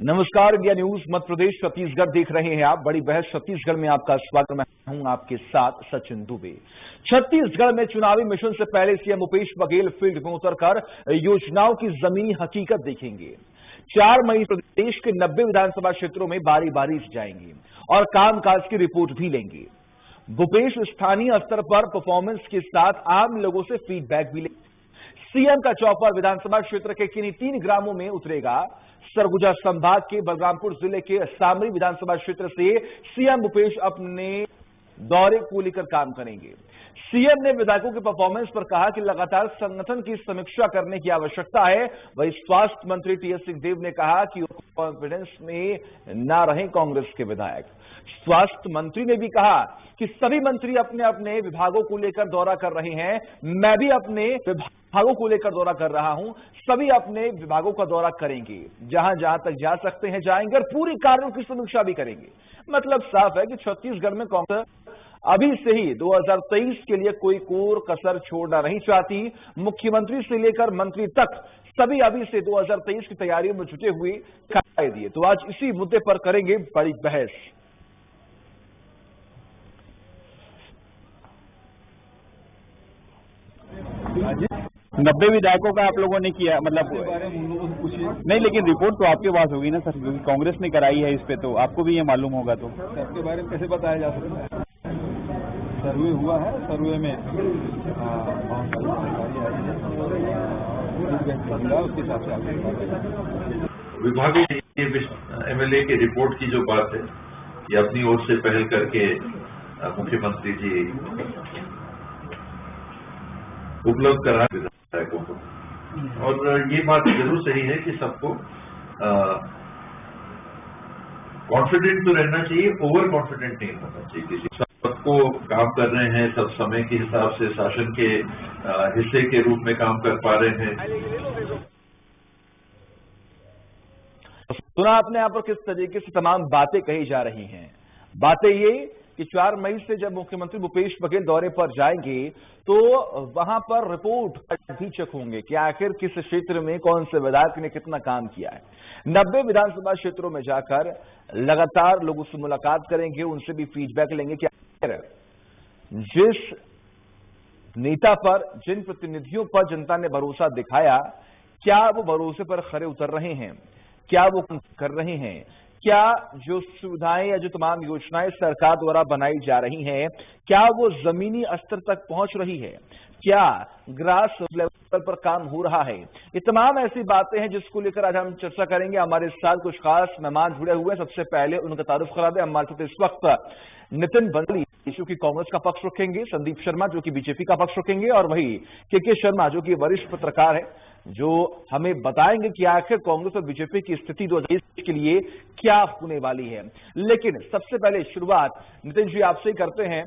नमस्कार, India news Madhya Pradesh Chhattisgarh देख रहे हैं आप। बड़ी बहस छत्तीसगढ़ में आपका स्वागत। मैं हूं आपके साथ सचिन दुबे। छत्तीसगढ़ में चुनावी मिशन से पहले सीएम भूपेश बघेल फील्ड में उतरकर योजनाओं की जमीनी हकीकत देखेंगे। 4 मई प्रदेश के 90 विधानसभा क्षेत्रों में बारी बारी से जाएंगे और कामकाज की रिपोर्ट भी लेंगे। भूपेश स्थानीय स्तर पर परफॉर्मेंस के साथ आम लोगों से फीडबैक भी लेंगे। सीएम का चौपर विधानसभा क्षेत्र के किन्हीं 3 ग्रामों में उतरेगा। सरगुजा संभाग के बलरामपुर जिले के सामरी विधानसभा क्षेत्र से सीएम भूपेश अपने दौरे को लेकर काम करेंगे। सीएम ने विधायकों के परफॉर्मेंस पर कहा कि लगातार संगठन की समीक्षा करने की आवश्यकता है। वहीं स्वास्थ्य मंत्री टीएस सिंहदेव ने कहा कि कॉन्फिडेंस में न रहे कांग्रेस के विधायक। स्वास्थ्य मंत्री ने भी कहा कि सभी मंत्री अपने अपने विभागों को लेकर दौरा कर रहे हैं। मैं भी अपने विभागों को लेकर दौरा कर रहा हूं। सभी अपने विभागों का दौरा करेंगे, जहां जहां तक जा सकते हैं जाएंगे और पूरी कार्यों की समीक्षा भी करेंगे। मतलब साफ है कि छत्तीसगढ़ में कांग्रेस अभी से ही 2023 के लिए कोई कोर कसर छोड़ना नहीं चाहती। मुख्यमंत्री से लेकर मंत्री तक सभी अभी से 2023 की तैयारियों में जुटे हुए दिखाई दिए। तो आज इसी मुद्दे पर करेंगे बड़ी बहस। नब्बे विधायकों का आप लोगों ने किया, मतलब नहीं, लेकिन रिपोर्ट तो आपके पास होगी ना सर, क्योंकि कांग्रेस ने कराई है इस पे, तो आपको भी ये मालूम होगा। तो इसके बारे में कैसे बताया जा सकता है? सर्वे हुआ है, सर्वे में बहुत सारी जानकारी आई है, उसके हिसाब से विभागीय एमएलए की रिपोर्ट की जो बात है, ये अपनी ओर से पहल करके मुख्यमंत्री जी उपलब्ध करा विधायकों को। और ये बात जरूर सही है कि सबको कॉन्फिडेंट तो रहना चाहिए, ओवर कॉन्फिडेंट नहीं होना चाहिए किसी। सबको काम कर रहे हैं, सब समय के हिसाब से शासन के हिस्से के रूप में काम कर पा रहे हैं। सुना आपने यहाँ पर किस तरीके से तमाम बातें कही जा रही हैं। बातें ये कि 4 मई से जब मुख्यमंत्री भूपेश बघेल दौरे पर जाएंगे तो वहां पर रिपोर्ट भी चेक होंगे कि आखिर किस क्षेत्र में कौन से विधायक ने कितना काम किया है। 90 विधानसभा क्षेत्रों में जाकर लगातार लोगों से मुलाकात करेंगे, उनसे भी फीडबैक लेंगे कि आखिर जिस नेता पर, जिन प्रतिनिधियों पर जनता ने भरोसा दिखाया, क्या वो भरोसे पर खरे उतर रहे हैं, क्या वो कर रहे हैं, क्या जो सुविधाएं या जो तमाम योजनाएं सरकार द्वारा बनाई जा रही हैं, क्या वो जमीनी स्तर तक पहुंच रही है, क्या ग्रास लेवल पर काम हो रहा है। ये तमाम ऐसी बातें हैं जिसको लेकर आज हम चर्चा करेंगे। हमारे साथ कुछ खास मेहमान जुड़े हुए हैं। सबसे पहले उनका तारुफ करा दें। हमारे साथ इस वक्त नितिन बंदली जो कि कांग्रेस का पक्ष रखेंगे, संदीप शर्मा जो कि बीजेपी का पक्ष रखेंगे, और वही के शर्मा जो कि वरिष्ठ पत्रकार है, जो हमें बताएंगे कि आखिर कांग्रेस और बीजेपी की स्थिति 2023 के लिए क्या होने वाली है। लेकिन सबसे पहले शुरुआत नितिन जी आपसे ही करते हैं।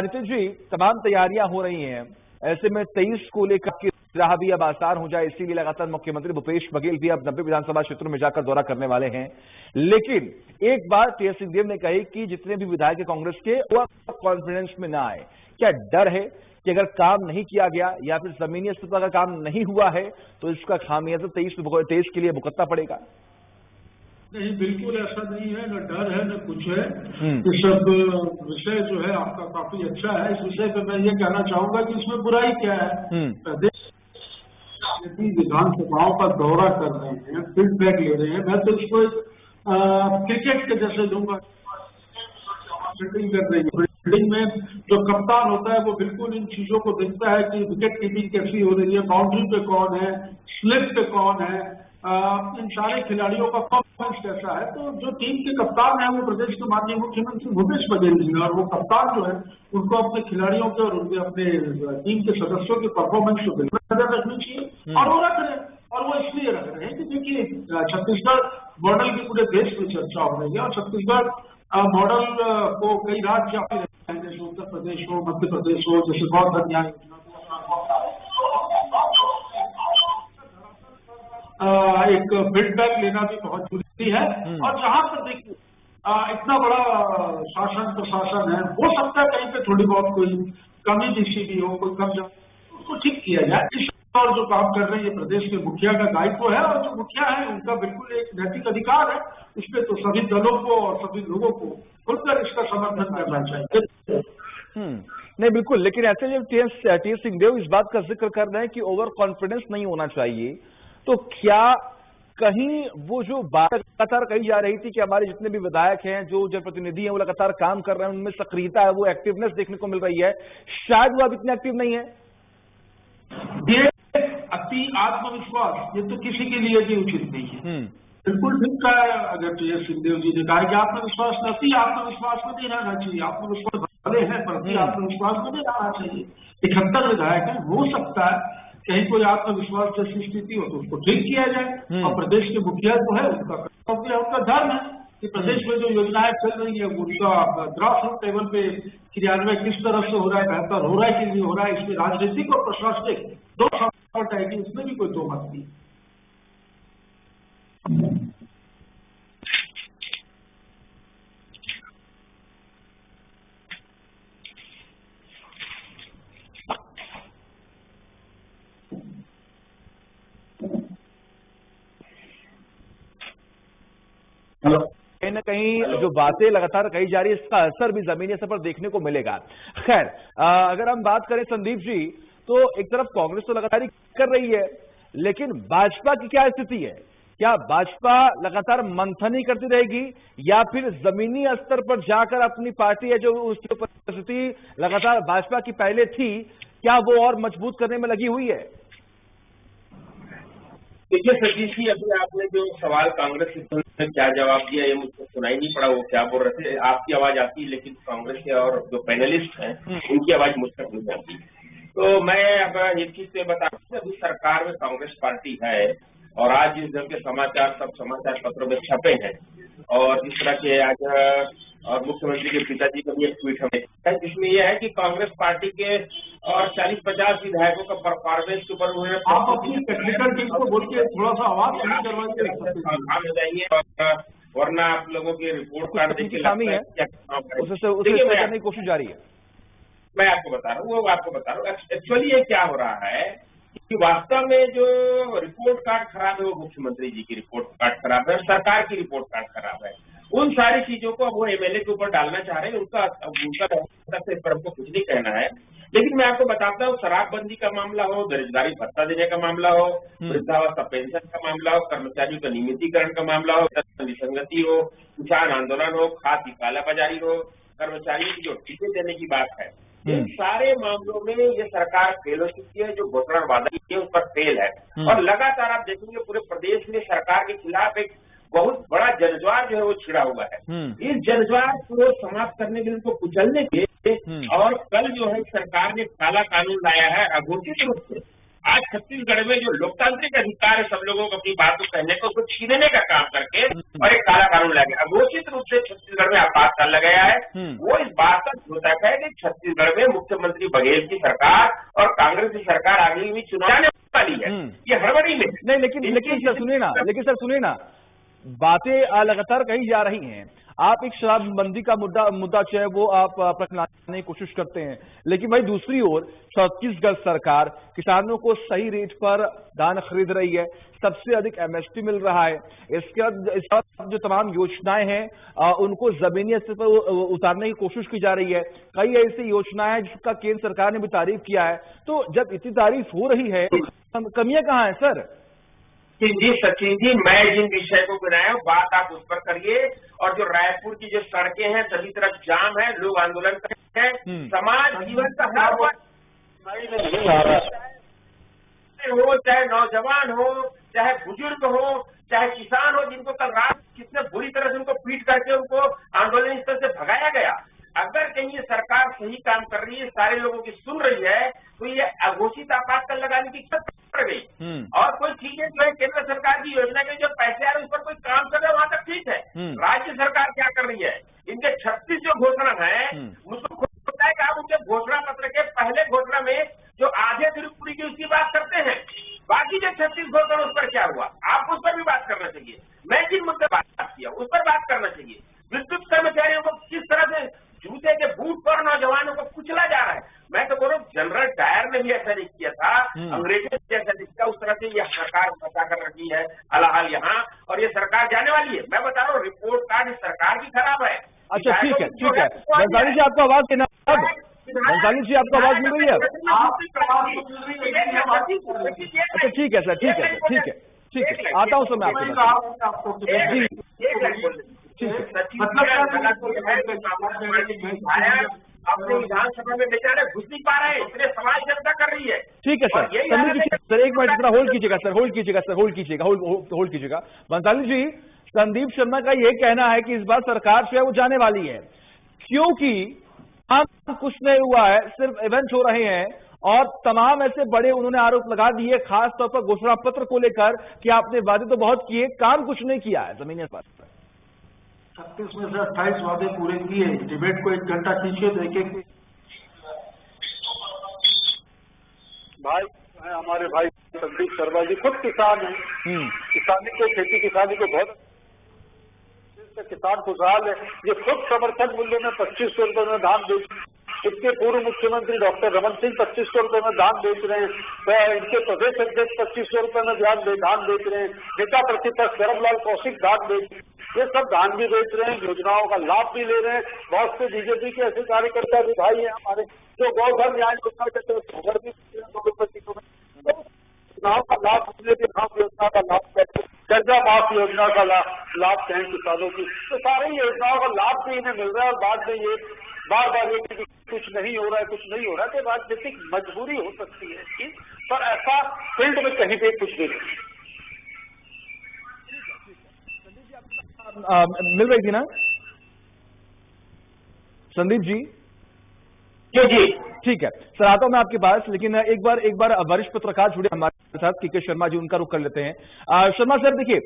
नितिन जी, तमाम तैयारियां हो रही हैं, ऐसे में 23 को लेकर की राह भी अब आसान हो जाए, इसीलिए लगातार मुख्यमंत्री भूपेश बघेल भी अब 90 विधानसभा क्षेत्रों में जाकर दौरा करने वाले हैं। लेकिन एक बात टीएस सिंहदेव ने कही कि जितने भी विधायक कांग्रेस के वो कॉन्फिडेंस में ना आए। क्या डर है कि अगर काम नहीं किया गया या फिर जमीनी स्तर पर अगर काम नहीं हुआ है तो इसका खामियाजा 23 के लिए भुगतना पड़ेगा? नहीं, बिल्कुल ऐसा नहीं है, न डर है न कुछ है। ये सब विषय जो है आपका काफी अच्छा है। इस विषय पे मैं ये कहना चाहूंगा कि इसमें बुराई क्या है। प्रदेश यदि विधानसभाओं का दौरा कर रहे हैं, फीडबैक ले रहे हैं, मैं तो इसको क्रिकेट के जैसे लूंगा। फील्डिंग कर रही है, फील्डिंग में जो कप्तान होता है वो बिल्कुल इन चीजों को देखता है कि विकेट कीपिंग कैसी हो रही है, बाउंड्री पे कौन है, स्लिप पे कौन है, इन सारे खिलाड़ियों का परफॉर्मेंस कैसा है। तो जो टीम के कप्तान है वो प्रदेश के माननीय मुख्यमंत्री भूपेश बघेल जी, और वो कप्तान जो है उनको अपने खिलाड़ियों के और उनके अपने टीम के सदस्यों के परफॉर्मेंस को बिल्कुल नजर रखनी चाहिए, और वो रख रहे हैं। और वो इसलिए रख रहे हैं कि देखिए, छत्तीसगढ़ मॉडल की पूरे देश में चर्चा हो रही है, और छत्तीसगढ़ मॉडल को कई राज्य अपने जैसे उत्तर प्रदेश हो, मध्य प्रदेश हो, जैसे गौधन न्याय योजना, एक फीडबैक लेना भी बहुत जरूरी है। और जहां पर देखिए इतना बड़ा शासन प्रशासन है, हो सकता है कहीं पे थोड़ी बहुत कोई कमी दिखी भी हो, कोई कम, उसको ठीक किया जाए। इस और जो काम कर रहे हैं ये प्रदेश के मुखिया का दायित्व है, और जो मुखिया है उनका बिल्कुल एक नैतिक अधिकार है। इसमें तो सभी दलों को और सभी लोगों को खुलकर इसका समर्थन करना चाहिए। नहीं बिल्कुल, लेकिन ऐसे जब टी.एस. सिंहदेव इस बात का जिक्र कर रहे हैं कि ओवर कॉन्फिडेंस नहीं होना चाहिए, तो क्या कहीं वो जो बात लगातार कही जा रही थी कि हमारे जितने भी विधायक हैं, जो जनप्रतिनिधि हैं, वो लगातार काम कर रहे हैं, उनमें सक्रियता है, वो एक्टिवनेस देखने को मिल रही है, शायद वो अब इतने एक्टिव नहीं है? ये अति आत्मविश्वास, ये तो किसी के लिए भी उचित नहीं है। बिल्कुल ठीक कहा है अगर टी.एस. सिंहदेव जी ने कहा कि आत्मविश्वास में अति आत्मविश्वास में नहीं रहना चाहिए। आत्मविश्वास भले है पर अति आत्मविश्वास में नहीं रहना चाहिए। 71 विधायक है, हो सकता है कहीं कोई आत्मविश्वास जैसी स्थिति हो तो उसको ठीक किया जाए। और प्रदेश के मुखिया जो है उनका कर्तव्य है, उनका धर्म है कि प्रदेश में जो योजनाएं चल रही है उनका ग्रास रूट लेवल पे क्रियान्वयन किस तरह से हो रहा है, बेहतर हो रहा है कि नहीं हो रहा है, इसमें राजनीतिक और प्रशासनिक दो सपोर्ट है कि इसमें भी कोई दो मत नहीं। कहीं न कहीं जो बातें लगातार कही जा रही है इसका असर भी जमीनी स्तर पर देखने को मिलेगा। खैर, अगर हम बात करें संदीप जी, तो एक तरफ कांग्रेस तो लगातार कर रही है, लेकिन भाजपा की क्या स्थिति है? क्या भाजपा लगातार मंथन ही करती रहेगी या फिर जमीनी स्तर पर जाकर अपनी पार्टी है जो उसकी उपस्थिति लगातार भाजपा की पहले थी, क्या वो और मजबूत करने में लगी हुई है? देखिए सतीश जी, अभी आपने जो सवाल कांग्रेस से क्या जवाब दिया ये मुझको सुनाई नहीं पड़ा। वो क्या बोल रहे थे? आपकी आवाज आती है लेकिन कांग्रेस के और जो पैनलिस्ट हैं उनकी आवाज मुझ तक नहीं आती। तो मैं अब एक चीज से बता दूं, अभी सरकार में कांग्रेस पार्टी है और आज इस ढंग के समाचार सब समाचार पत्रों में छपे हैं। और इस तरह के आज और मुख्यमंत्री के पिताजी का भी एक ट्वीट हमें है जिसमें यह है कि कांग्रेस पार्टी के और 40-50 विधायकों का परफॉर्मेंस के ऊपर उन्होंने आप अपनी टेक्निकल टीम को बोल के थोड़ा सा आवाज सही करवाइए, सावधान हो जाइए और वरना आप लोगों की रिपोर्ट कार्ड देख के लगता है क्या करने की कोशिश जारी है। मैं आपको बता रहा हूँ, वो आपको बता रहा हूँ। एक्चुअली ये क्या हो रहा है कि वास्तव में जो रिपोर्ट कार्ड खराब है वो मुख्यमंत्री जी की रिपोर्ट कार्ड खराब है, सरकार की रिपोर्ट कार्ड खराब है। उन सारी चीजों को अब वो एमएलए के ऊपर डालना चाह रहे हैं। उनका इस पर हमको कुछ नहीं कहना है, लेकिन मैं आपको बताता हूँ, शराबबंदी का मामला हो, बेरोजगारी भत्ता देने का मामला हो, वृद्धावस्था पेंशन का मामला हो, कर्मचारियों का नियमितीकरण का मामला हो, विसंगति हो, किसान आंदोलन हो, खाद की कालाबाजारी हो, कर्मचारियों की जो टीके देने की बात है, इन सारे मामलों में ये सरकार फेल हो चुकी है। जो घोषणा वादा की है उस पर फेल है। और लगातार आप देखेंगे पूरे प्रदेश में सरकार के खिलाफ एक बहुत बड़ा जनज्वार जो है वो छिड़ा हुआ है। इस जनज्वार को समाप्त करने के लिए उनको कुचलने के और कल जो है सरकार ने काला कानून लाया है अघोषित रूप से। आज छत्तीसगढ़ में जो लोकतांत्रिक अधिकार है सब लोगों को अपनी बात को कहने को उसको छीनने का काम करके और एक काला कानून लाया गया। अघोषित रूप से छत्तीसगढ़ में आपातकाल लगाया है। वो इस बात का द्योतक है कि छत्तीसगढ़ में मुख्यमंत्री बघेल की सरकार और कांग्रेस की सरकार अगली हुई चुनाव आने वाली है। ये हड़बड़ी में नहीं, लेकिन सर सुनिए ना, बातें लगातार कही जा रही हैं। आप एक शराबबंदी का मुद्दा जो है वो आप प्रश्नाने की कोशिश करते हैं, लेकिन भाई दूसरी ओर छत्तीसगढ़ सरकार किसानों को सही रेट पर धान खरीद रही है, सबसे अधिक एमएसपी मिल रहा है। इसके बाद जो तमाम योजनाएं हैं उनको जमीनी स्तर पर उतारने की कोशिश की जा रही है। कई ऐसी योजनाएं हैं जिसका केंद्र सरकार ने भी तारीफ किया है। तो जब इतनी तारीफ हो रही है, कमियां कहाँ है सर? जी सचिन जी, मैं जिन विषय को गिनाया हूँ बात आप उस पर करिए। और जो रायपुर की जो सड़कें हैं सभी तरफ जाम है, लोग आंदोलन कर रहे हैं, समाज जीवन का हर हो, चाहे नौजवान हो, चाहे बुजुर्ग हो, चाहे किसान हो, जिनको कल रात कितने बुरी तरह से उनको पीट करके उनको आंदोलन स्थल से भगाया गया। अगर कहीं ये सरकार सही काम कर रही है, सारे लोगों की सुन रही है, तो ये अघोषित आपातकाल लगाने की जरूरत पड़ गई। और कोई चीजें जो है केंद्र सरकार की योजना के जो पैसे आ रहे हैं उस पर कोई काम कर रहा है वहां तक ठीक है। राज्य सरकार क्या कर रही है? इनके 36 जो घोषणा है मुझको खुद पता है कि आप उनके घोषणा पत्र के पहले घोषणा में जो आधे पूरी की उसकी बात करते हैं, बाकी जो 36 घोषणा उस पर क्या हुआ, आप उस पर भी बात करना चाहिए। मैं जिन मुद्दे बात किया उस पर बात करना चाहिए। विद्युत कर्मचारियों को किस तरह से जूते के बूट पर नौजवानों को कुचला जा रहा है। मैं तो बोल रहा हूँ जनरल डायर ने भी ऐसा नहीं किया था, अंग्रेजों ने ऐसा तरह से ये सरकार बचा कर रखी है अलाहाल यहाँ, और ये सरकार जाने वाली है। मैं बता रहा हूँ रिपोर्ट कार्ड सरकार की खराब है। अच्छा ठीक है ठीक है, बंसाली जी आपको आवाज देना, बंसाली जी आपको आवाज मिल रही है? अच्छा ठीक है सर, ठीक है सर, ठीक है ठीक है, आता हूँ सर मैं आपके पास जी। अपने विधानसभा में बेचारे घुस नहीं पा रहे हैं, इतने सवाल जनता कर रही है। ठीक है सर, सर एक मिनट इतना होल्ड कीजिएगा सर, होल्ड कीजिएगा सर, होल्ड कीजिएगा, होल्ड कीजिएगा। बंसाली जी, संदीप शर्मा का ये कहना है कि इस बार सरकार जो है वो जाने वाली है, क्योंकि अब कुछ नहीं हुआ है, सिर्फ इवेंट हो रहे हैं, और तमाम ऐसे बड़े उन्होंने आरोप लगा दिए, खास तौर पर घोषणा पत्र को लेकर कि आपने वादे तो बहुत किए, काम कुछ नहीं किया है जमीनी पर। 36 में से 28 वादे पूरे किए। डिबेट को 1 घंटा खींचे तो एक भाई हमारे भाई संदीप शर्मा जी खुद किसान हैं, किसानी को, खेती किसानी को बहुत किसान खुशहाल है। ये खुद समर्थन मूल्य में 2500 रुपए में धान बेच, इसके पूर्व मुख्यमंत्री डॉक्टर रमन सिंह 2500 रुपए में धान बेच रहे हैं, इनके प्रदेश अध्यक्ष 2500 रुपए में धान बेच रहे हैं, नेता प्रतिपक्ष धर्मलाल कौशिक धान बेच, ये सब धान भी बेच रहे हैं, योजनाओं का लाभ भी ले रहे हैं। बहुत से बीजेपी के ऐसे कार्यकर्ता भी भाई हैं हमारे जो गौधन न्याय योजना के तहत भी चुनाव का लाभ मिले, योजना का लाभ, कर्जा माफ योजना का लाभ कहें किसानों की, तो सारी योजनाओं का लाभ भी इन्हें मिल रहा है। और बाद में ये बार बार ये कि कुछ नहीं हो रहा है, कुछ नहीं हो रहा है, तो राजनीतिक मजबूरी हो सकती है इसकी, पर ऐसा फील्ड में कहीं पे कुछ भी नहीं। मिल रही थी ना संदीप जी? जी ठीक है सर, आता हूं मैं आपके पास, लेकिन एक बार वरिष्ठ पत्रकार जुड़े हमारे साथ, के शर्मा जी, उनका रुख कर लेते हैं। शर्मा सर देखिए,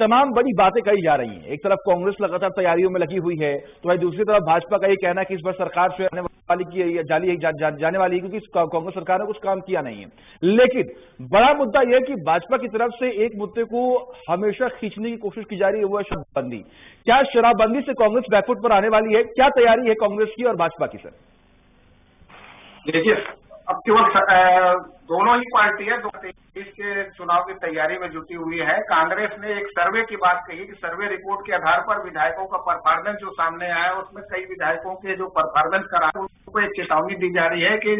तमाम बड़ी बातें कही जा रही हैं, एक तरफ कांग्रेस लगातार तैयारियों में लगी हुई है, तो वही दूसरी तरफ भाजपा का ये कहना है कि इस बार सरकार जो आने वाली की जाने वाली है, क्योंकि कांग्रेस सरकार ने कुछ काम किया नहीं है। लेकिन बड़ा मुद्दा यह है कि भाजपा की तरफ से एक मुद्दे को हमेशा खींचने की कोशिश की जा रही है, वो है शराबबंदी। क्या शराबबंदी से कांग्रेस बैकफुट पर आने वाली है? क्या तैयारी है कांग्रेस की और भाजपा की सर? देखिए, अब केवल दोनों ही पार्टियां 2023 के चुनाव की तैयारी में जुटी हुई है। कांग्रेस ने एक सर्वे की बात कही कि सर्वे रिपोर्ट के आधार पर विधायकों का परफॉर्मेंस जो सामने आया, उसमें कई विधायकों के जो परफॉर्मेंस करा, उनको एक चेतावनी दी जा रही है कि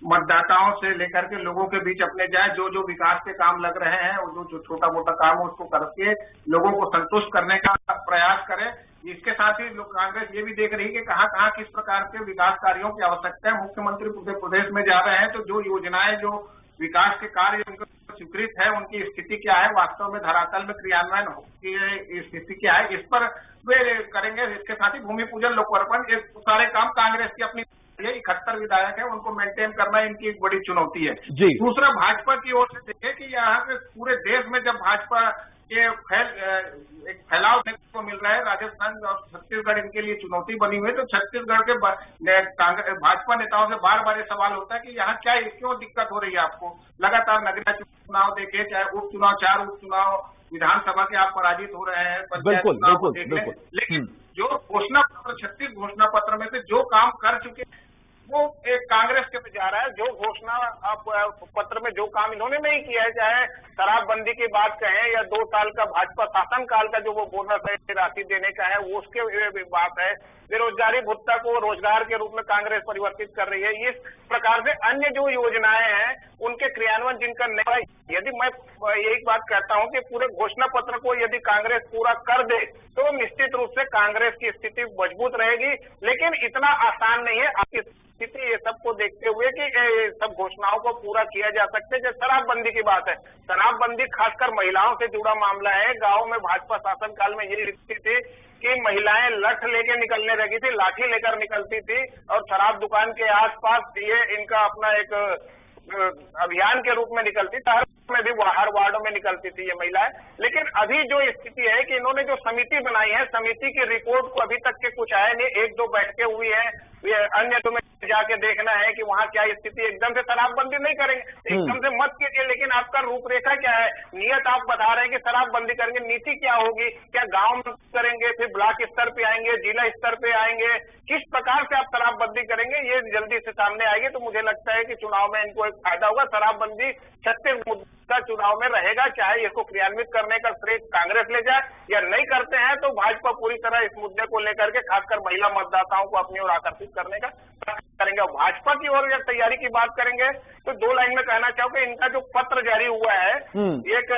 मतदाताओं से लेकर के लोगों के बीच अपने जाए, जो जो विकास के काम लग रहे हैं, वो जो छोटा मोटा काम है उसको करके लोगों को संतुष्ट करने का प्रयास करें। इसके साथ ही कांग्रेस ये भी देख रही है कि कहाँ कहाँ किस प्रकार के विकास कार्यों की आवश्यकता है। मुख्यमंत्री पूरे प्रदेश में जा रहे हैं, तो जो योजनाएं, जो विकास के कार्य उनको स्वीकृत है, उनकी स्थिति क्या है, वास्तव में धरातल में क्रियान्वयन की स्थिति क्या है, इस पर वे करेंगे। इसके साथ ही भूमि पूजन, लोकार्पण, ये सारे काम कांग्रेस की अपनी 71 विधायक है, उनको मेंटेन करना इनकी एक बड़ी चुनौती है। दूसरा, भाजपा की ओर से देखें कि यहाँ के पूरे देश में जब भाजपा के एक फैलाव देखने को मिल रहा है, राजस्थान और छत्तीसगढ़ इनके लिए चुनौती बनी हुई है, तो छत्तीसगढ़ के भाजपा नेताओं से बार बार ये सवाल होता है कि यहाँ क्या, क्यों दिक्कत हो रही है आपको? लगातार नगरीय चुनाव देखे, चाहे उपचुनाव, 4 उपचुनाव, विधानसभा के आप पराजित हो रहे हैं, पंचायत चुनाव देख लें, लेकिन जो घोषणा पत्र, 36 घोषणा पत्र में से जो काम कर चुके वो एक कांग्रेस के पे जा रहा है। जो घोषणा पत्र में जो काम इन्होंने नहीं किया है, चाहे शराबबंदी की बात कहें या 2 साल का भाजपा शासन काल का जो वो बोनस है, राशि देने का है, वो उसके बात है। बेरोजगारी भत्ता को रोजगार के रूप में कांग्रेस परिवर्तित कर रही है। इस प्रकार से अन्य जो योजनाएं हैं उनके क्रियान्वयन जिनका नहीं, यदि मैं यही बात कहता हूं कि पूरे घोषणा पत्र को यदि कांग्रेस पूरा कर दे तो निश्चित रूप से कांग्रेस की स्थिति मजबूत रहेगी, लेकिन इतना आसान नहीं है आपकी स्थिति ये सबको देखते हुए कि सब घोषणाओं को पूरा किया जा सकता है। जैसे शराबबंदी की बात है, शराबबंदी खासकर महिलाओं से जुड़ा मामला है। गाँव में भाजपा शासन काल में यही स्थिति थी कि महिलाएं लठ लेके निकलने लगी थी, लाठी लेकर निकलती थी, और शराब दुकान के आसपास ये इनका अपना एक अभियान के रूप में निकलती, शहर में भी हर वार्डों में निकलती थी ये महिलाएं। लेकिन अभी जो स्थिति है कि इन्होंने जो समिति बनाई है, समिति की रिपोर्ट को अभी तक के कुछ आया नहीं, 1-2 बैठकें हुई है, अन्य तो में जाके देखना है कि वहाँ क्या स्थिति। एकदम से शराबबंदी नहीं करेंगे, एकदम से मत कीजिए, लेकिन आपका रूपरेखा क्या है, नियत आप बता रहे हैं कि शराबबंदी करेंगे, नीति क्या होगी, क्या गांव में करेंगे, फिर ब्लॉक स्तर पे आएंगे, जिला स्तर पे आएंगे, किस प्रकार से आप शराबबंदी करेंगे, ये जल्दी से सामने आएगी। तो मुझे लगता है कि चुनाव में इनको एक फायदा होगा। शराबबंदी 36 हिस्सा चुनाव में रहेगा, चाहे इसको क्रियान्वित करने का श्रेय कांग्रेस ले जाए या नहीं करते हैं तो भाजपा पूरी तरह इस मुद्दे को लेकर के खासकर महिला मतदाताओं को अपनी ओर आकर्षित करने का करेंगे। भाजपा की ओर जब तैयारी की बात करेंगे तो 2 लाइन में कहना चाहूंगा, इनका जो पत्र जारी हुआ है एक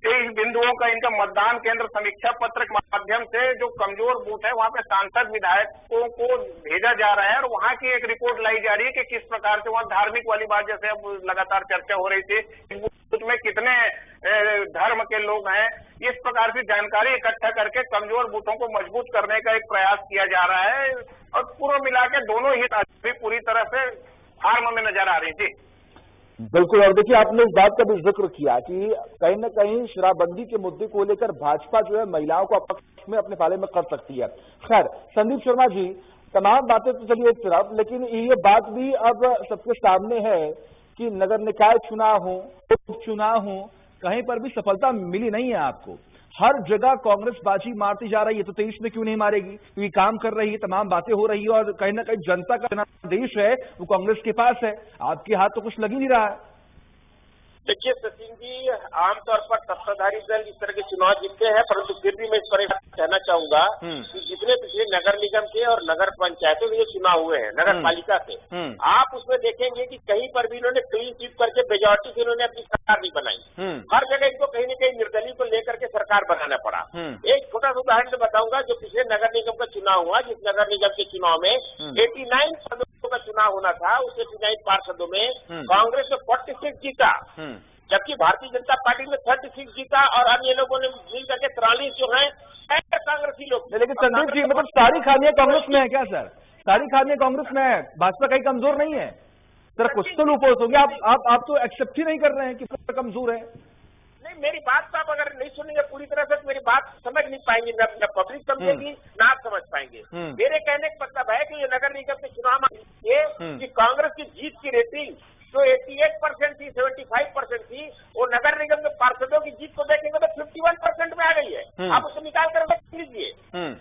23 बिंदुओं का इनका मतदान केंद्र समीक्षा पत्र के माध्यम से जो कमजोर बूथ है वहां पे सांसद विधायकों को भेजा जा रहा है और वहां की एक रिपोर्ट लाई जा रही है कि किस प्रकार से वहां धार्मिक वाली बात, जैसे अब लगातार चर्चा हो रही थी, इस बूथ में कितने धर्म के लोग हैं, इस प्रकार से जानकारी इकट्ठा करके कमजोर बूथों को मजबूत करने का एक प्रयास किया जा रहा है और पूरा मिला के दोनों ही पूरी तरह से फार्म में नजर आ रही थी। बिल्कुल। और देखिए, आपने इस बात का भी जिक्र किया कि कहीं न कहीं शराबबंदी के मुद्दे को लेकर भाजपा जो है महिलाओं को पक्ष में अपने पाले में कर सकती है। खैर, संदीप शर्मा जी, तमाम बातें तो चलिए एक तरफ, लेकिन ये बात भी अब सबके सामने है कि नगर निकाय चुनाव हो, उपचुनाव हो, कहीं पर भी सफलता मिली नहीं है आपको। हर जगह कांग्रेस बाजी मारती जा रही है, तो 23 में क्यों नहीं मारेगी? क्योंकि काम कर रही है, तमाम बातें हो रही है और कहीं ना कहीं जनता का देश है वो कांग्रेस के पास है, आपके हाथ तो कुछ लग ही नहीं रहा है। देखिए सचिन जी, आमतौर पर सत्ताधारी दल इस तरह के चुनाव जीतते हैं, परंतु फिर भी मैं इस पर कहना चाहूंगा कि जितने पिछले नगर निगम के और नगर पंचायतों के चुनाव हुए हैं, नगर पालिका के, आप उसमें देखेंगे कि कहीं पर भी इन्होंने क्लीन स्वीप करके मेजॉरिटी से इन्होंने अपनी सरकार नहीं बनाई। हर जगह इनको कहीं न कहीं निर्दलीय को लेकर के सरकार बनाना पड़ा। एक छोटा सा उदाहरण बताऊंगा, जो पिछले नगर निगम का चुनाव हुआ, जिस नगर निगम के चुनाव में 89 सदस्यों का चुनाव होना था, उस 89 पार्षदों में कांग्रेस ने 46 जीता, जबकि भारतीय जनता पार्टी में 36 जीता और अन्य लोगों ने मिल करके 43 जो है कांग्रेसी लोग। लेकिन संदीप जी, मतलब सारी खामियां कांग्रेस में है क्या सर? सारी खामियां कांग्रेस में है, भाजपा कहीं कमजोर नहीं है? सर कुछ तो लूपोल्स होंगे, आप तो एक्सेप्ट ही नहीं कर रहे हैं कि कमजोर है। नहीं, मेरी बात तो आप अगर नहीं सुनेंगे पूरी तरह से तो मेरी बात समझ नहीं पाएंगे, न पब्लिक समझेगी ना आप समझ पाएंगे। मेरे कहने का मतलब है कि ये नगर निगम के चुनाव में कि कांग्रेस की जीत की रेटिंग जो 88% थी, 75% थी, वो नगर निगम के पार्षदों की जीत को देखेंगे तो 51% में आ गई है। आप उसको निकाल कर देख लीजिए।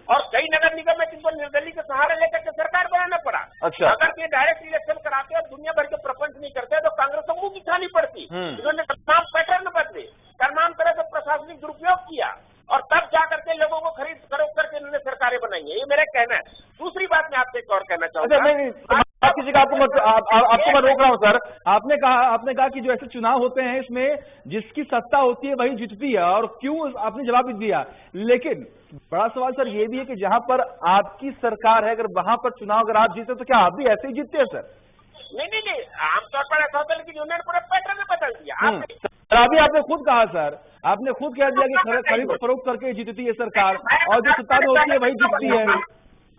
और कई नगर निगम में जिनको निर्दलीय के सहारे लेकर के सरकार बनाना पड़ा। अच्छा। अगर ये डायरेक्ट इलेक्शन कराते और दुनिया भर के प्रपंच नहीं करते तो कांग्रेस को मुंह दिखानी पड़ती। इन्होंने तमाम पैटर्न बदले, तमाम तरह से प्रशासनिक दुरुपयोग किया और तब जाकर के लोगों को खरीद फरोख्त करके इन्होंने सरकारें बनाई है। ये मेरा कहना है। दूसरी बात मैं आपसे एक और कहना चाहूंगा। किसी का आपको मैं रोक रहा हूं सर। आपने कहा कि जो ऐसे चुनाव होते हैं इसमें जिसकी सत्ता होती है वही जीतती है, और क्यों, आपने जवाब भी दिया। लेकिन बड़ा सवाल सर ये भी है कि जहां पर आपकी सरकार है, अगर वहां पर चुनाव अगर आप जीते तो क्या आप भी ऐसे ही जीतते हैं सर? नहीं, आमतौर पर ऐसा होता है, लेकिन उन्होंने पूरा पैटर्न बदल दिया। अभी आपने खुद कहा सर, आपने खुद कह दिया कि खरीद फरोख्त करके जीतती है सरकार और जो सत्ता में होती है वही जीतती है।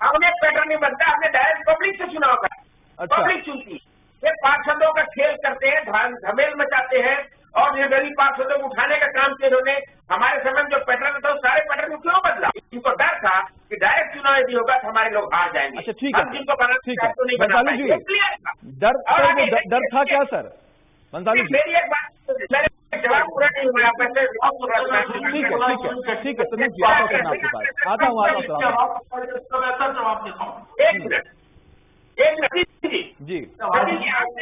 हमने पैटर्न नहीं बनता, हमने डायरेक्ट पब्लिक से चुनाव करा। अच्छा। पब्लिक चुनती है, पार्षदों का खेल करते हैं, धमेल मचाते हैं और निर्दलीय पार्षदों को उठाने का काम किया इन्होंने। हमारे समय में जो पैटर्न था सारे पैटर्न क्यों बदला? इनको डर था कि डायरेक्ट चुनाव यदि होगा तो हमारे लोग हार जाएंगे। अच्छा ठीक है, जिनको बनाना ठीक है। तो नहीं बना पाएंगे। डर था क्या सर? मेरी एक बात, जवाब पूरा नहीं हुआ, पहले ठीक है सुनील जी, आता हूँ आपके पास, आता हूँ एक मिनट जी। आपने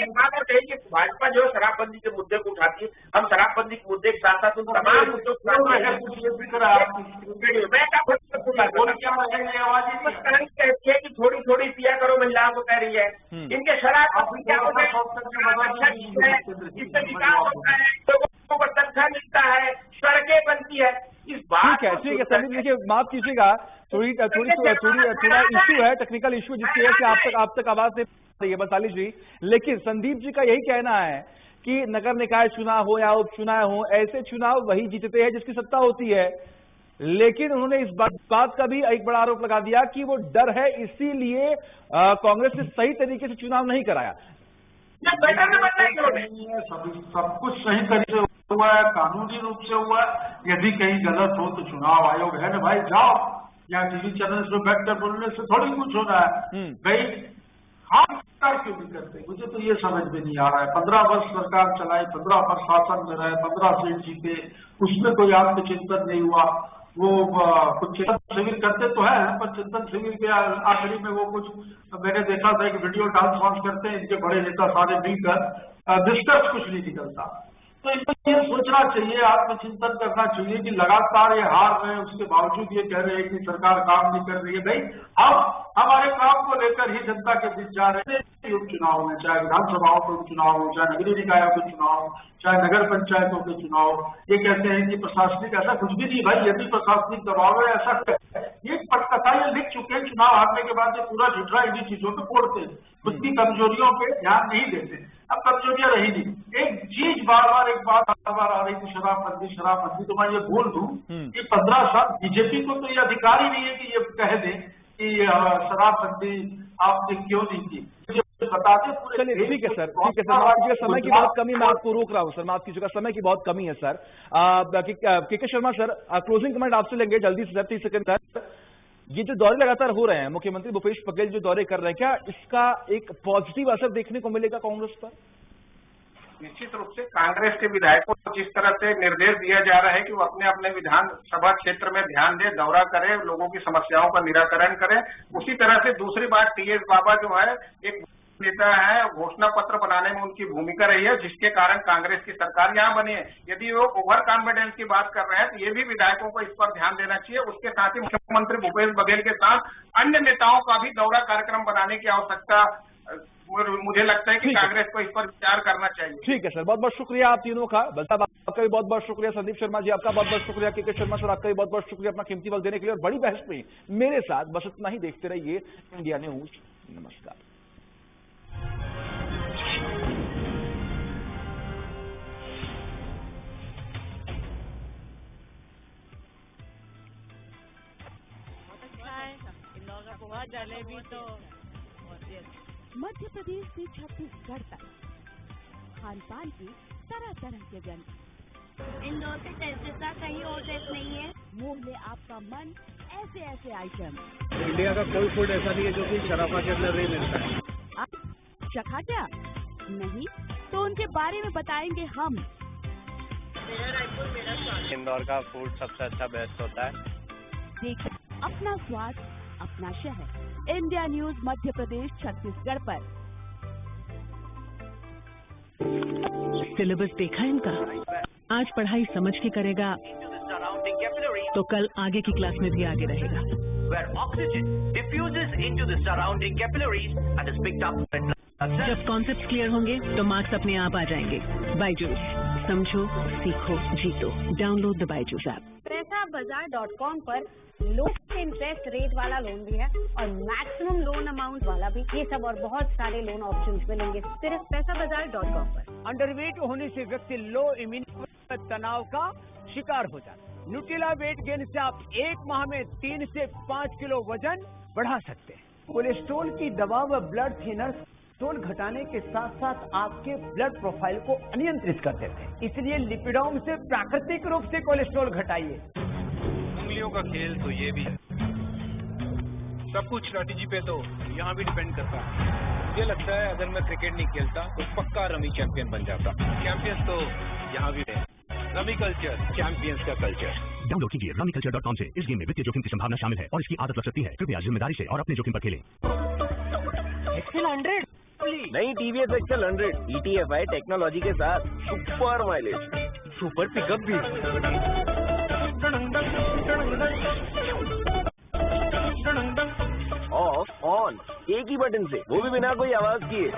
एक बात और कही कि भाजपा जो शराबबंदी के मुद्दे को उठाती है, हम शराबबंदी के मुद्दे के साथ साथ उन तमाम मुद्दों की थोड़ी थोड़ी पिया करो महिलाओं को कह रही है। इनके शराब क्या होता है, इससे विकास होता है, लोगों को तनख्वाह मिलता है, सड़कें बनती है। इस बात ठीक है संदीप, देखिए माफ कीजिएगा, थोड़ा इश्यू है, टेक्निकल इश्यू जिसकी वजह से आप तक आवाज नहीं आ रही है बंसाली जी। लेकिन संदीप जी का यही कहना है कि नगर निकाय चुनाव हो या उपचुनाव हो, ऐसे चुनाव वही जीतते हैं जिसकी सत्ता होती है। लेकिन उन्होंने इस बात का भी एक बड़ा आरोप लगा दिया कि वो डर है, इसीलिए कांग्रेस ने सही तरीके से चुनाव नहीं कराया। सब कुछ सही तरीके से हुआ है, कानूनी रूप से हुआ है। यदि कहीं गलत हो तो चुनाव आयोग है ना भाई, जाओ, या टीवी चैनल में बैठकर बोलने से थोड़ी कुछ होना है भाई। हम सरकार क्यों नहीं करते, मुझे तो ये समझ में नहीं आ रहा है। 15 वर्ष सरकार चलाई, 15 वर्ष शासन में रहे, 15 सीट जीते, उसमें कोई आत्मचिंतन नहीं हुआ। वो कुछ चिंतन शिविर करते तो है, पर चिंतन शिविर के आखिरी में वो कुछ, मैंने देखा था एक वीडियो डांस वांस करते हैं इनके बड़े नेता सारे मिलकर, डिस्कस कुछ नहीं निकलता। तो इनको ये सोचना चाहिए, आत्मचिंतन करना चाहिए कि लगातार ये हार रहे हैं, उसके बावजूद ये कह रहे हैं कि सरकार काम नहीं कर रही है। भाई हम हमारे काम को लेकर ही जनता के बीच जा रहे हैं। उपचुनाव में चाहे विधानसभाओं के उपचुनाव हो, चाहे नगरीय निकायों के चुनाव, चाहे नगर पंचायतों के चुनाव, ये कहते हैं कि प्रशासनिक, ऐसा कुछ भी नहीं भाई, ये भी प्रशासनिक दबाव है। ऐसा ये पटकथा ये लिख चुके हैं, चुनाव हारने के बाद ये पूरा झुठला इन्हीं चीजों पे फोड़ते हैं, खुद की कमजोरियों पे ध्यान नहीं देते। अब कमजोरियां रही नहीं, एक चीज बार बार आ रही थी, शराबबंदी। तो मैं ये बोल दूं कि 15 साल बीजेपी को तो ये अधिकार ही नहीं है कि ये कह दें कि शराबबंदी आपने क्यों नहीं की, बता दें पूरे। चलिए ठीक है सर, ठीक है सर, माफ कीजिएगा, समय की बहुत कमी, मैं आपको रोक रहा हूं सर, माफ कीजिएगा, समय की बहुत कमी है सर। के शर्मा सर, क्लोजिंग कमेंट आपसे लेंगे जल्दी से सर, 30 सेकंड सर। ये जो दौरे लगातार हो रहे हैं, मुख्यमंत्री भूपेश बघेल जो दौरे कर रहे हैं, क्या इसका एक पॉजिटिव असर देखने को मिलेगा कांग्रेस पर? निश्चित रूप से कांग्रेस के विधायकों को जिस तरह से निर्देश दिया जा रहा है कि वो अपने अपने विधानसभा क्षेत्र में ध्यान दें, दौरा करें, लोगों की समस्याओं का निराकरण करें, उसी तरह से दूसरी बात टीएस बाबा जो है एक नेता है, घोषणा पत्र बनाने में उनकी भूमिका रही है, जिसके कारण कांग्रेस की सरकार यहाँ बनी है। यदि वो ओवर कॉन्फिडेंस की बात कर रहे हैं तो ये भी विधायकों को इस पर ध्यान देना चाहिए। उसके साथ ही मुख्यमंत्री भूपेश बघेल के साथ अन्य नेताओं का भी दौरा कार्यक्रम बनाने की आवश्यकता मुझे लगता है कि कांग्रेस को इस पर विचार करना चाहिए। ठीक है सर, बहुत बहुत शुक्रिया आप तीनों का। बलसाहब आपका भी बहुत बहुत शुक्रिया, संदीप शर्मा जी आपका बहुत बहुत शुक्रिया, के शर्मा सर आपका भी बहुत बहुत शुक्रिया अपना कीमती वक्त देने के लिए। और बड़ी बहस में मेरे साथ बस इतना ही, देखते रहिए इंडिया न्यूज। नमस्कार। जलेबी तो मध्य प्रदेश से छत्तीसगढ़ तक खान पान की तरह तरह के व्यंजन, इंदौर के टेस्ट का कहीं और टेस्ट नहीं है। मोह ले आपका मन ऐसे ऐसे आइटम। इंडिया का कोई फूड ऐसा नहीं है जो कि शराफा के अंदर नहीं मिलता है। आप चखा क्या? नहीं तो उनके बारे में बताएंगे हम। इंदौर का फूड सबसे अच्छा बेस्ट होता है। देखिए अपना स्वाद अपना शहर। इंडिया न्यूज मध्य प्रदेश छत्तीसगढ़ पर। सिलेबस देखा इनका, आज पढ़ाई समझ के करेगा तो कल आगे की क्लास में भी आगे रहेगा। जब कॉन्सेप्ट क्लियर होंगे तो मार्क्स अपने आप आ जाएंगे। बायजूस, समझो, सीखो, जीतो। Download the Byju's app. पैसाबाजार.com पर लो इंटरेस्ट रेट वाला लोन भी है और मैक्सिमम लोन अमाउंट वाला भी। ये सब और बहुत सारे लोन ऑप्शंस मिलेंगे सिर्फ पैसाबाजार.com पर। अंडरवेट होने से व्यक्ति लो इम्यूनिटी तनाव का शिकार हो जाता है। न्यूट्रिला वेट गेन से आप 1 माह में 3 से 5 किलो वजन बढ़ा सकते हैं। कोलेस्ट्रॉल की दवा व ब्लड थिनर कोलेस्ट्रॉल घटाने के साथ साथ आपके ब्लड प्रोफाइल को नियंत्रित कर देते हैं, इसलिए लिपिडोम से प्राकृतिक रूप से कोलेस्ट्रॉल घटाइए। उंगलियों का खेल तो ये भी है, सब कुछ स्ट्रैटेजी पे तो यहाँ भी डिपेंड करता है। मुझे लगता है अगर मैं क्रिकेट नहीं खेलता तो पक्का रमी चैंपियन बन जाता। चैंपियंस तो यहाँ भी है। रमी कल्चर, चैंपियंस का कल्चर। डाउनलोड कीजिए rummyculture.com से। इस गेम में वित्तीय जोखिम की संभावना शामिल है और इसकी आदत लग सकती है। कृपया जिम्मेदारी से और अपने जोखिम पर खेलें। एक्सेल 100 नहीं, टीवीएस एक्सेल 100 ETF है टेक्नोलॉजी के साथ। सुपर माइलेज, सुपर पिकअप भी। ऑफ ऑन एक ही बटन से, वो भी बिना कोई आवाज किए।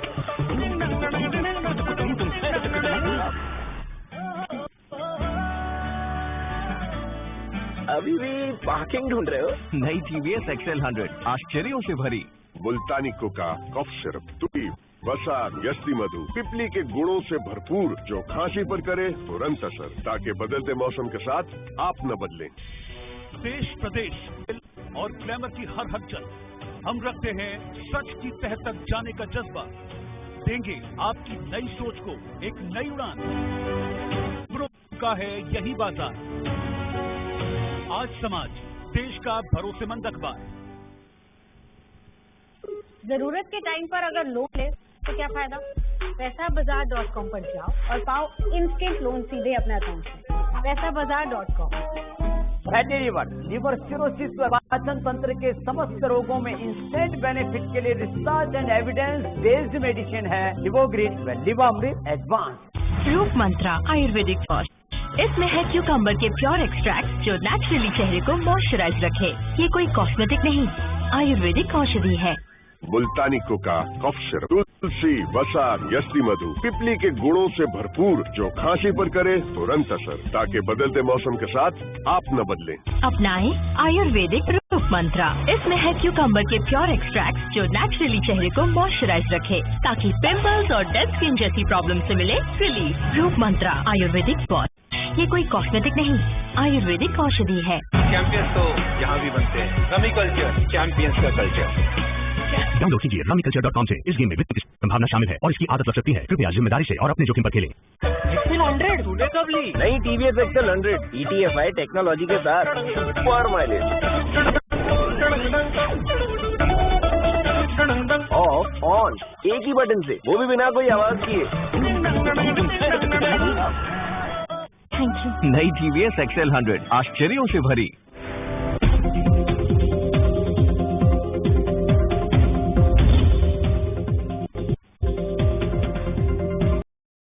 अभी भी पार्किंग ढूंढ रहे हो? नई टीवीएस एक्सेल 100 आश्चर्यों से भरी। मुल्तानी कोका, कफ सिरप, तुलसी, वसा, यष्टि मधु, पिपली के गुणों से भरपूर, जो खांसी पर करे तुरंत असर, ताकि बदलते मौसम के साथ आप न बदलें। देश प्रदेश और ग्लैमर की हर हलचल, हम रखते हैं सच की तह तक जाने का जज्बा। देंगे आपकी नई सोच को एक नई उड़ान। का है यही बाजार। आज समाज, देश का भरोसेमंद अखबार। जरूरत के टाइम पर अगर लोन ले तो क्या फायदा? पैसाबाजार.com पर जाओ और पाओ इंस्टेंट लोन सीधे अपने अकाउंट में। पैसाबाजार.com। लिवर सिरोसिस व पाचन तंत्र के समस्त रोगों में इंस्टेंट बेनिफिट के लिए research and evidence based medicine है लिवोग्रीन व लिवामृत एडवांस। रूप मंत्रा आयुर्वेदिक फर्स्ट इसमें है क्यूकम्बर के प्योर एक्सट्रैक्ट जो नेचुरली चेहरे को मॉइस्चराइज रखे। ये कोई कॉस्मेटिक नहीं, आयुर्वेदिक औषधि है। मुल्तानी कोका कफ सिरप, तुलसी, वसा, यस्ती मधु, पिपली के गुणों से भरपूर जो खांसी पर करे तुरंत असर, ताकि बदलते मौसम के साथ आप न बदलें। अपनाएं आयुर्वेदिक रूप मंत्रा। इसमें है क्यूकम्बर के प्योर एक्सट्रैक्ट जो नेचुरली चेहरे को मॉइस्चराइज रखे, ताकि पिंपल्स और डेड स्किन जैसी प्रॉब्लम से मिले रिलीफ। रूप मंत्रा आयुर्वेदिक वॉश, ये कोई कॉस्मेटिक नहीं, आयुर्वेदिक औषधि है। चैंपियंस तो यहाँ भी बनते हैं। रमी कल्चर, चैंपियंस का कल्चर। डाउनलोड कीजिए rummyculture.com से। इस गेम में वित्त की संभावना शामिल है और इसकी आदत लग सकती है। कृपया जिम्मेदारी से और अपने जोखिम पर खेलें। एक्सेल 100 तूने कब ली? नई टीवीएस एक्सेल 100 ETFI टेक्नोलॉजी के साथ सुपर माइलेज, ऑफ ऑन एक ही बटन से, वो भी बिना कोई आवाज किए। Thank you. नई टीवीएस एक्सेल 100 आश्चर्यों से भरी।